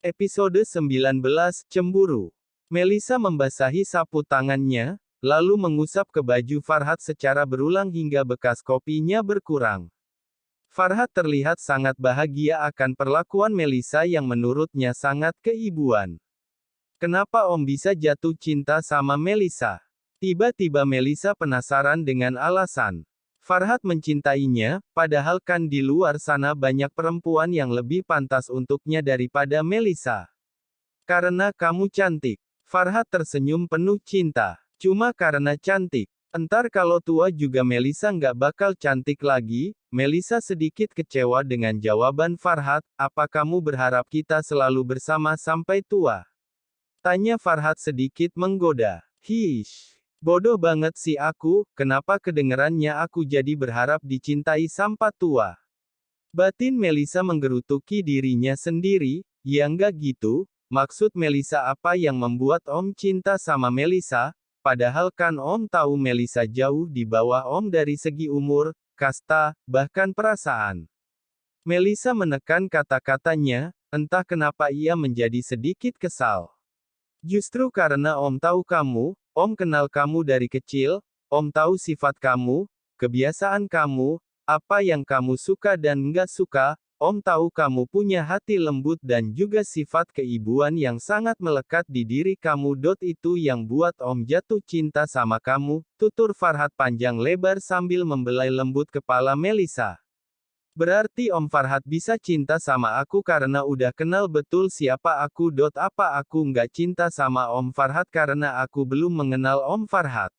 Episode 19, Cemburu. Melisa membasahi sapu tangannya, lalu mengusap ke baju Farhat secara berulang hingga bekas kopinya berkurang. Farhat terlihat sangat bahagia akan perlakuan Melisa yang menurutnya sangat keibuan. Kenapa Om bisa jatuh cinta sama Melisa? Tiba-tiba Melisa penasaran dengan alasan. Farhat mencintainya, padahal kan di luar sana banyak perempuan yang lebih pantas untuknya daripada Melisa. Karena kamu cantik. Farhat tersenyum penuh cinta. Cuma karena cantik. Entar kalau tua juga Melisa nggak bakal cantik lagi. Melisa sedikit kecewa dengan jawaban Farhat, apa kamu berharap kita selalu bersama sampai tua? Tanya Farhat sedikit menggoda. Hish. Bodoh banget sih aku, kenapa kedengerannya aku jadi berharap dicintai sampai tua? Batin Melisa menggerutuki dirinya sendiri, ya nggak gitu, maksud Melisa apa yang membuat Om cinta sama Melisa, padahal kan Om tahu Melisa jauh di bawah Om dari segi umur, kasta, bahkan perasaan. Melisa menekan kata-katanya, entah kenapa ia menjadi sedikit kesal. Justru karena Om tahu kamu, Om kenal kamu dari kecil, Om tahu sifat kamu, kebiasaan kamu, apa yang kamu suka dan nggak suka, Om tahu kamu punya hati lembut dan juga sifat keibuan yang sangat melekat di diri kamu. Itu yang buat Om jatuh cinta sama kamu, tutur Farhat panjang lebar sambil membelai lembut kepala Melisa. Berarti Om Farhat bisa cinta sama aku karena udah kenal betul siapa aku. Apa aku nggak cinta sama Om Farhat karena aku belum mengenal Om Farhat?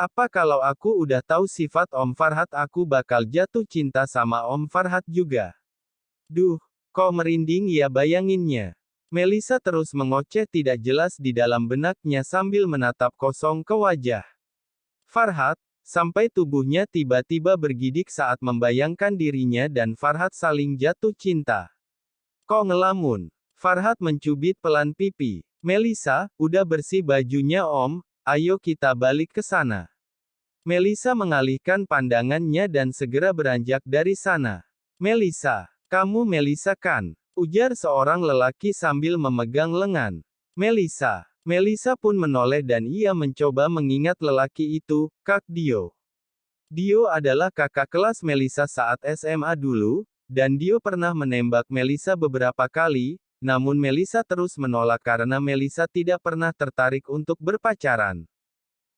Apa kalau aku udah tahu sifat Om Farhat aku bakal jatuh cinta sama Om Farhat juga? Duh, kok merinding ya bayanginnya. Melisa terus mengoceh tidak jelas di dalam benaknya sambil menatap kosong ke wajah Farhat. Sampai tubuhnya tiba-tiba bergidik saat membayangkan dirinya dan Farhat saling jatuh cinta. Kok ngelamun? Farhat mencubit pelan pipi. Melisa, udah bersih bajunya Om, ayo kita balik ke sana. Melisa mengalihkan pandangannya dan segera beranjak dari sana. Melisa, kamu Melisa kan? Ujar seorang lelaki sambil memegang lengan. Melisa. Melisa pun menoleh dan ia mencoba mengingat lelaki itu, Kak Dio. Dio adalah kakak kelas Melisa saat SMA dulu, dan Dio pernah menembak Melisa beberapa kali, namun Melisa terus menolak karena Melisa tidak pernah tertarik untuk berpacaran.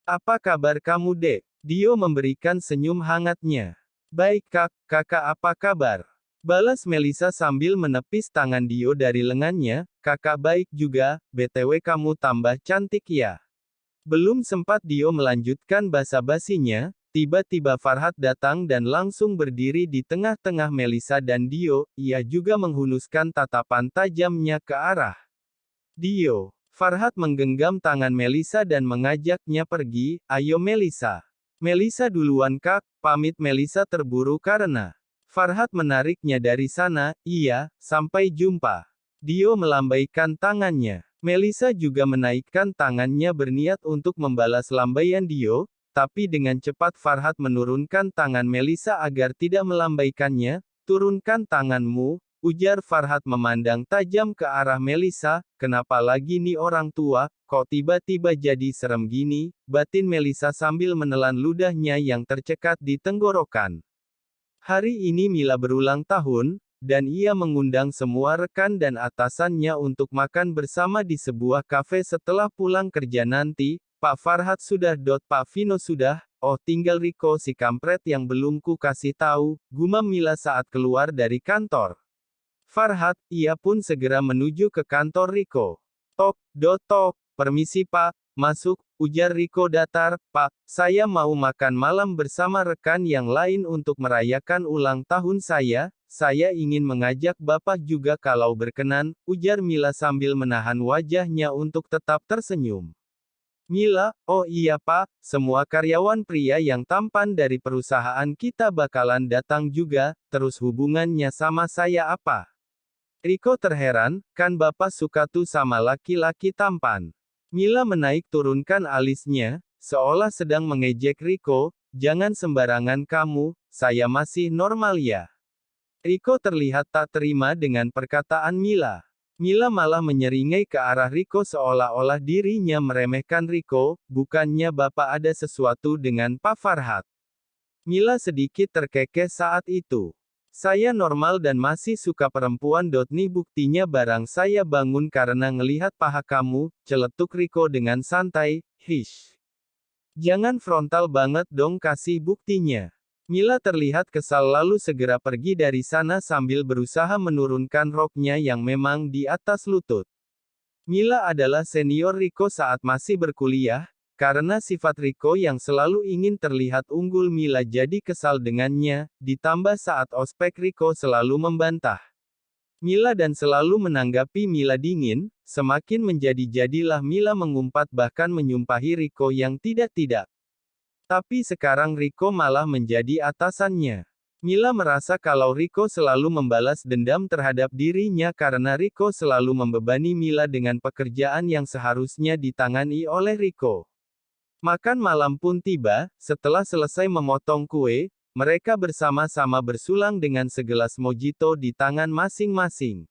Apa kabar kamu Dek? Dio memberikan senyum hangatnya. Baik Kak, kakak apa kabar? Balas Melisa sambil menepis tangan Dio dari lengannya, kakak baik juga, BTW kamu tambah cantik ya. Belum sempat Dio melanjutkan basa-basinya, tiba-tiba Farhat datang dan langsung berdiri di tengah-tengah Melisa dan Dio, ia juga menghunuskan tatapan tajamnya ke arah Dio. Farhat menggenggam tangan Melisa dan mengajaknya pergi, ayo Melisa. Melisa duluan Kak, pamit Melisa terburu karena Farhat menariknya dari sana, iya, sampai jumpa. Dio melambaikan tangannya. Melisa juga menaikkan tangannya berniat untuk membalas lambaian Dio, tapi dengan cepat Farhat menurunkan tangan Melisa agar tidak melambaikannya. Turunkan tanganmu, ujar Farhat memandang tajam ke arah Melisa, kenapa lagi nih orang tua, kok tiba-tiba jadi serem gini, batin Melisa sambil menelan ludahnya yang tercekat di tenggorokan. Hari ini Mila berulang tahun, dan ia mengundang semua rekan dan atasannya untuk makan bersama di sebuah kafe setelah pulang kerja nanti. Pak Farhat sudah. Pak Vino sudah. Oh tinggal Riko si kampret yang belum ku kasih tahu, gumam Mila saat keluar dari kantor. Farhat, ia pun segera menuju ke kantor Riko. Tok, permisi Pak, masuk, ujar Riko datar, Pak, saya mau makan malam bersama rekan yang lain untuk merayakan ulang tahun saya ingin mengajak Bapak juga kalau berkenan, ujar Mila sambil menahan wajahnya untuk tetap tersenyum. Mila, oh iya Pak, semua karyawan pria yang tampan dari perusahaan kita bakalan datang juga, terus hubungannya sama saya apa? Riko terheran, kan Bapak suka tuh sama laki-laki tampan. Mila menaik turunkan alisnya, seolah sedang mengejek Riko, jangan sembarangan kamu, saya masih normal ya. Riko terlihat tak terima dengan perkataan Mila. Mila malah menyeringai ke arah Riko seolah-olah dirinya meremehkan Riko, bukannya Bapak ada sesuatu dengan Pak Farhat. Mila sedikit terkekeh saat itu. Saya normal dan masih suka perempuan. Nih buktinya barang saya bangun karena ngelihat paha kamu, celetuk Riko dengan santai, hish. Jangan frontal banget dong, kasih buktinya. Mila terlihat kesal lalu segera pergi dari sana sambil berusaha menurunkan roknya yang memang di atas lutut. Mila adalah senior Riko saat masih berkuliah, karena sifat Riko yang selalu ingin terlihat unggul Mila jadi kesal dengannya, ditambah saat ospek Riko selalu membantah Mila dan selalu menanggapi Mila dingin, semakin menjadi-jadilah Mila mengumpat bahkan menyumpahi Riko yang tidak-tidak. Tapi sekarang Riko malah menjadi atasannya. Mila merasa kalau Riko selalu membalas dendam terhadap dirinya karena Riko selalu membebani Mila dengan pekerjaan yang seharusnya ditangani oleh Riko. Makan malam pun tiba, setelah selesai memotong kue, mereka bersama-sama bersulang dengan segelas mojito di tangan masing-masing.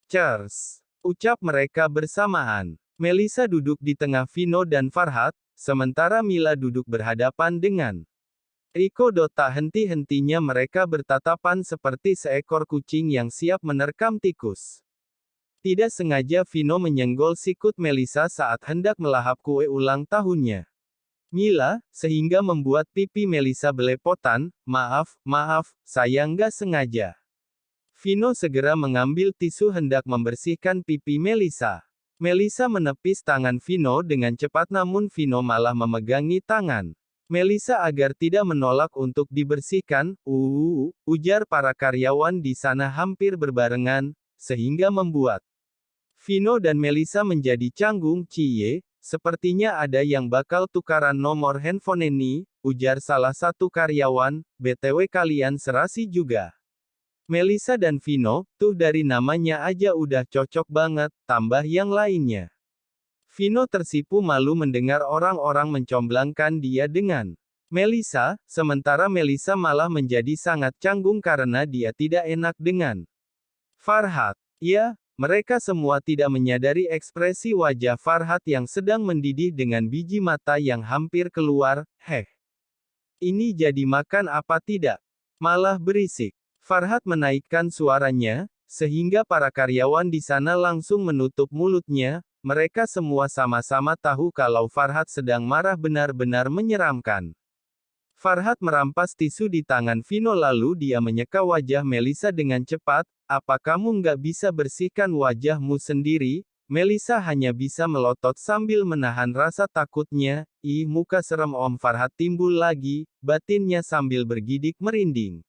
Cheers! Ucap mereka bersamaan. Melisa duduk di tengah Vino dan Farhat, sementara Mila duduk berhadapan dengan Riko. Tak henti-hentinya mereka bertatapan seperti seekor kucing yang siap menerkam tikus. Tidak sengaja Vino menyenggol sikut Melisa saat hendak melahap kue ulang tahunnya Mila, sehingga membuat pipi Melisa belepotan. Maaf, saya nggak sengaja. Vino segera mengambil tisu hendak membersihkan pipi Melisa. Melisa menepis tangan Vino dengan cepat namun Vino malah memegangi tangan Melisa agar tidak menolak untuk dibersihkan. Ujar para karyawan di sana hampir berbarengan, sehingga membuat Vino dan Melisa menjadi canggung. Cie, sepertinya ada yang bakal tukaran nomor handphone ini, ujar salah satu karyawan. BTW kalian serasi juga. Melisa dan Vino, tuh dari namanya aja udah cocok banget, tambah yang lainnya. Vino tersipu malu mendengar orang-orang mencomblangkan dia dengan Melisa, sementara Melisa malah menjadi sangat canggung karena dia tidak enak dengan Farhat. Ya, mereka semua tidak menyadari ekspresi wajah Farhat yang sedang mendidih dengan biji mata yang hampir keluar. Ini jadi makan apa tidak? Malah berisik. Farhat menaikkan suaranya, sehingga para karyawan di sana langsung menutup mulutnya. Mereka semua sama-sama tahu kalau Farhat sedang marah benar-benar menyeramkan. Farhat merampas tisu di tangan Vino lalu dia menyeka wajah Melisa dengan cepat. Apa kamu nggak bisa bersihkan wajahmu sendiri? Melisa hanya bisa melotot sambil menahan rasa takutnya. Ih, muka serem Om Farhat timbul lagi, batinnya sambil bergidik merinding.